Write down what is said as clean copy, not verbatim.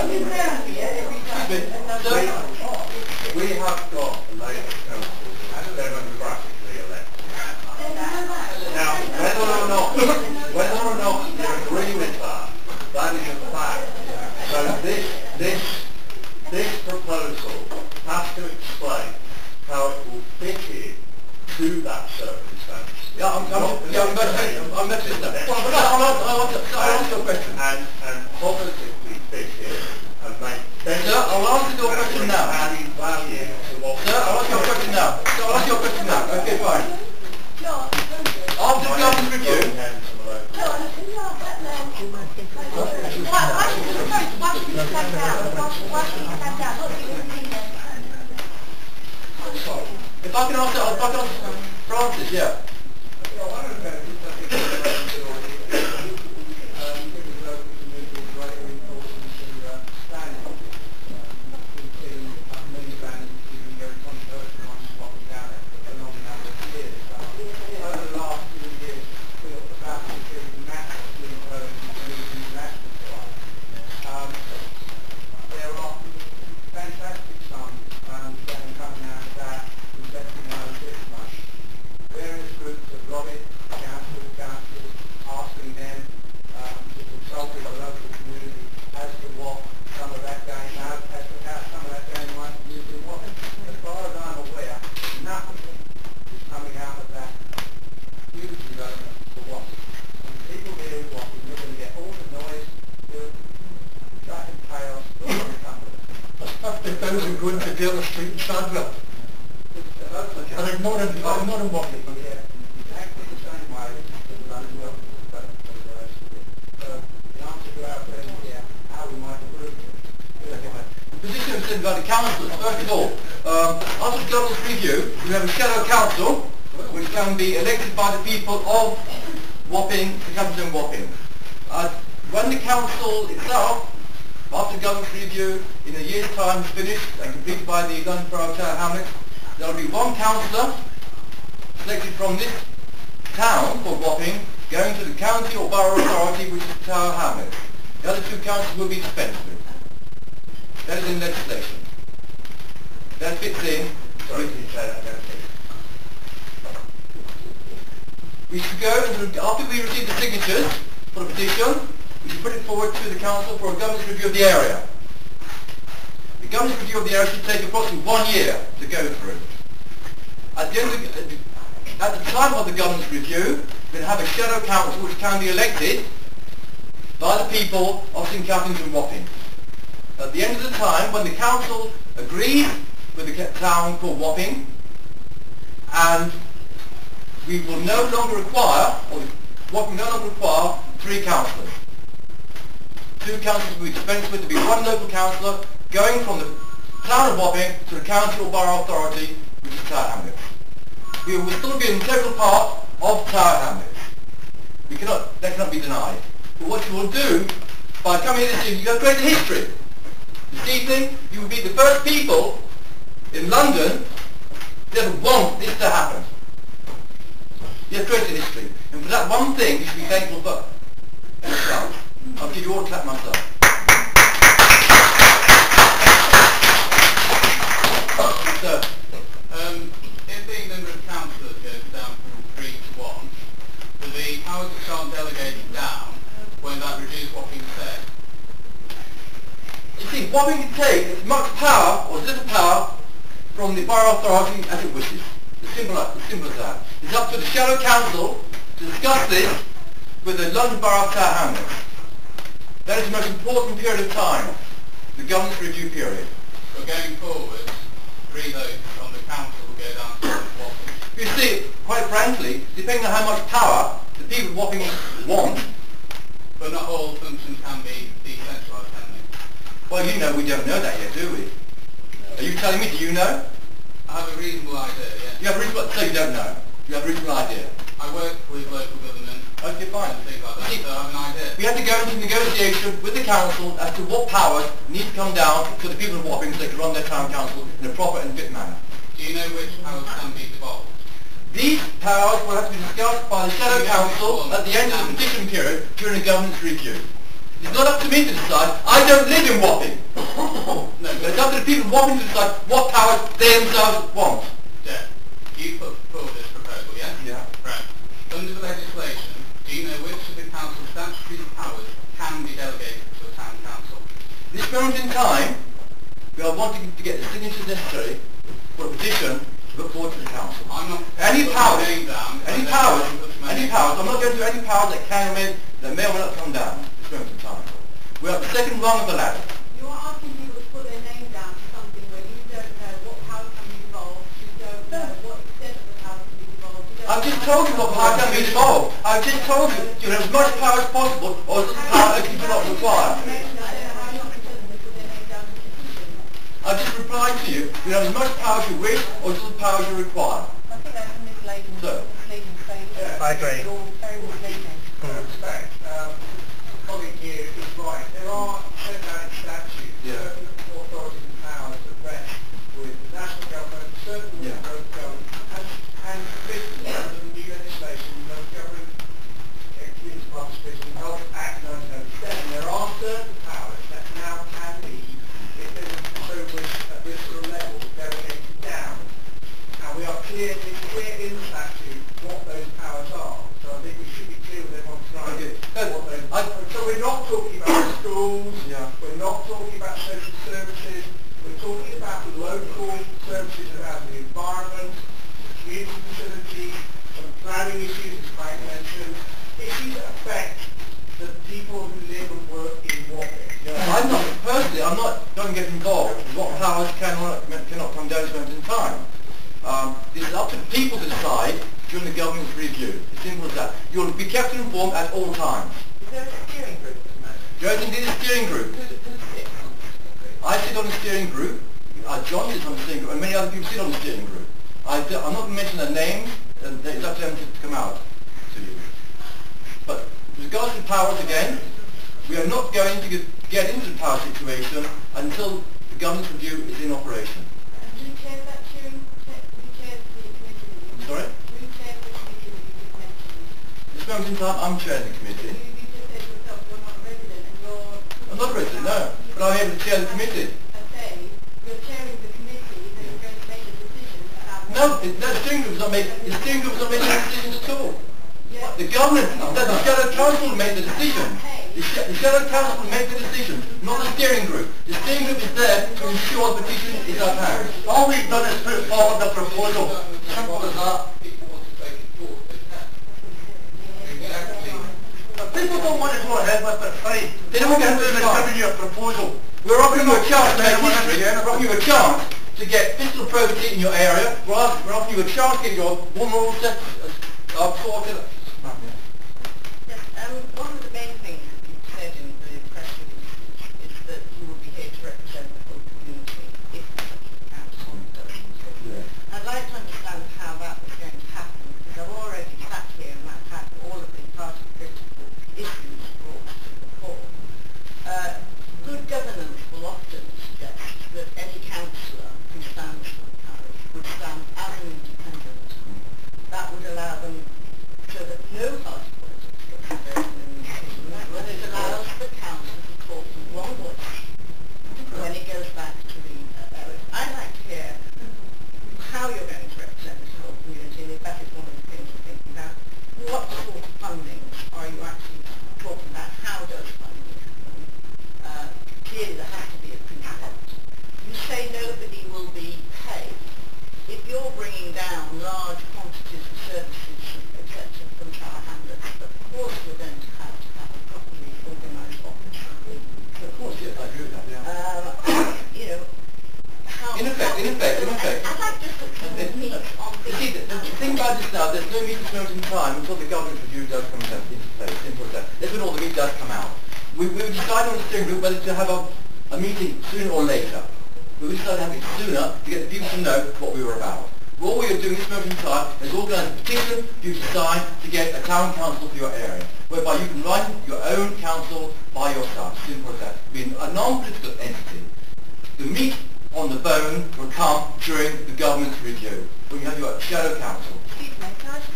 We have got a Labour council, democratically elected. Now, whether or not you agree with that, that is a fact. So this proposal has to explain how it will fit in to that circumstance. I'm not just that. I'll ask your question. And positively fit in and make sense. Sir, I'll answer your question now. Adding value to what. Sir, I'll ask your question now. Okay, fine. After the government review. If I can answer Francis, yeah. Going to Dale Street in Shadwell. And ignore him walking. Yeah, exactly the same way as the London Welcome for the rest of it. So the answer to our question here, how we might improve it. The position is about the council. First of all, after the government's review, we have a shadow council which can be elected by the people of Wapping, the capital of Wapping. When the council itself, after the government's review, in a year's time is finished and completed by the London Borough Tower Hamlets, there will be one councillor selected from this town called Wapping, going to the county or borough authority, which is Tower Hamlets. The other two councils will be dispensed with. That is in legislation. That fits in. Sorry, can you say that again? We should go, after we receive the signatures for the petition, we should put it forward to the council for a governance review of the area. The governance review of the area should take approximately 1 year to go through. At the time of the governance review, we're going to have a shadow council which can be elected by the people of St Catherine's and Wapping. At the end of the time, when the council agrees with the town called Wapping, and we will no longer require, or Wapping no longer require, 3 councillors. 2 councillors will be dispensed with to be 1 local councillor going from the town of Wapping to the county or borough authority, which is Tower Hamlets. We will still be an integral part of Tower Hamlets. That cannot be denied. But what you will do, by coming in this evening, you have created history. This evening, you will be the first people in London that want this to happen. You have created history. And for that one thing, you should be thankful for yourself. I'll give you all a clap myself. So, if the number of councillors goes down from 3 to 1, do the powers that start delegating down, when that reduce Wapping's say? You see, Wapping can take as much power or as little power from the borough authority as it wishes. As simple as that. It's up to the shadow council to discuss this with the London Borough of Tower Hamlets. That is the most important period of time, the governance review period. So going forward, 3 votes on the council will go down to Wapping. You see, quite frankly, depending on how much power the people of Wapping want. But not all functions can be decentralised, can they? Well, you know, we don't know that yet, do we? No. Are you telling me, do you know? I have a reasonable idea, yes. You have a reasonable, so you don't know. You have a reasonable idea. I work with local government. Okay, fine. And things like that, so I have an idea. We have to go into negotiation with the council as to what powers need to come down to the people of Wapping so they can run their town council in a proper and fit manner. Do you know which powers can be devolved? These powers will have to be discussed by the shadow council at the end of the petition period during a governance review. It's not up to me to decide. I don't live in Wapping. No, But it's up to the people of Wapping to decide what powers they themselves want. Jeff, you put forward this proposal, yes? Yeah. Right. Under the legislation, do you know which of the council's statutory powers can be delegated to a town council? This moment in time, we are wanting to get the signatures necessary for a petition to put forward to the council. I'm not... Any powers, I'm not going to do any powers that may or may not come down at this moment in time. We are at the second rung of the ladder. You are asking people to put their name down to something where you don't know what power can be devolved, you don't know what extent of the power can be devolved. I've just told you what power can be devolved. I've just told you, you have as much power as possible, or as little power as you do not require. I've just replied to you, you have as much power as you wish, or as little power as you require. I think that's a misleading statement. I agree. It's all very misleading. Respect, colleague here is right. There are certain statutes, certain authorities and powers that rest with the national government, certain with the local government, and this under the new legislation, local government community participation, health act 1997. There are certain powers that now can be, if they so wish at this sort of level, delegated down. And we are clear, it's clear in the statute what those powers are. So I think we should be clear with everyone tonight. So we're not talking about schools, we're not talking about social services, we're talking about the local services around the environment, community facilities, some planning issues, as Frank mentioned, issues that affect the people who live and work in Wapping. Personally, I'm not going to get involved in what powers cannot come down at this moment in time. This is up to the people to decide during the government's review. As simple as that. You'll be kept informed at all times. Is there a steering group? There is indeed a steering group. I sit on the steering group. John sits on the steering group, and many other people sit on the steering group. I'm not going to mention their names, and it's up to them to come out to you. But with regards to powers again, we are not going to get into the power situation until the government's review is in operation. And who chairs that steering committee? Sorry? Who chairs the committee that you just mentioned? At this moment in time, I'm chairing the committee. You just said yourself you're not a resident and you're... I'm not a resident, no, but I'm able to chair the committee. I say, you're chairing the committee that is going to make a decision about... No, the steering group's not making any decisions at all. Yeah. The government, the shadow council will make the decision. The shadow council will make the decision, not the steering group. The steering group is there to ensure the petition is at hand. All we've done is put forward the proposal. Simple as that. People want to take it forward, they can. If people don't want to go ahead with it, fine. They don't get to to giving you a proposal. We're offering you a chance to make history. We're offering you a chance to get fiscal probity in your area. We're offering you a chance to get your one rule set sorted. Yes, one of the main things that you said in the press release is that you will be here to represent the whole community if such a council does. I'd like to understand how that was going to happen, because I've already sat here and I've had all of the party critical issues brought to the fore. Good governance will often suggest that any councillor who stands for the parish would stand as an independent. That would allow them so that no party politics gets involved in the decision, but it allows the council to talk in one voice when it goes back to the area. I'd like to hear how you're going to represent this whole community, and if that is one of the things you're thinking about. What sort of funding are you actually talking about? How does funding happen? Clearly there has to be a precept. You say nobody will be paid. If you're bringing down large quantities of services, etc., from tower hamlets, of course you're going to have a properly organised office. Of course, yes, I agree with that, yeah. You know, how... In effect. I'd like just to meet on You see, the thing about this now, there's no meet at this moment in time until the government review does come into place. Simple as that. That's when all the meat does come out. We decided on the steering group whether to have a meeting sooner or later. We decided to have it sooner to get the people to know what we were about. All we are doing this moment in time is organise a petition for you to sign to get a town council for your area, whereby you can run your own council by yourself. Simple as that. Being a non-political entity. The meat on the bone will come during the government's review, when you have your shadow council. Excuse me, can I just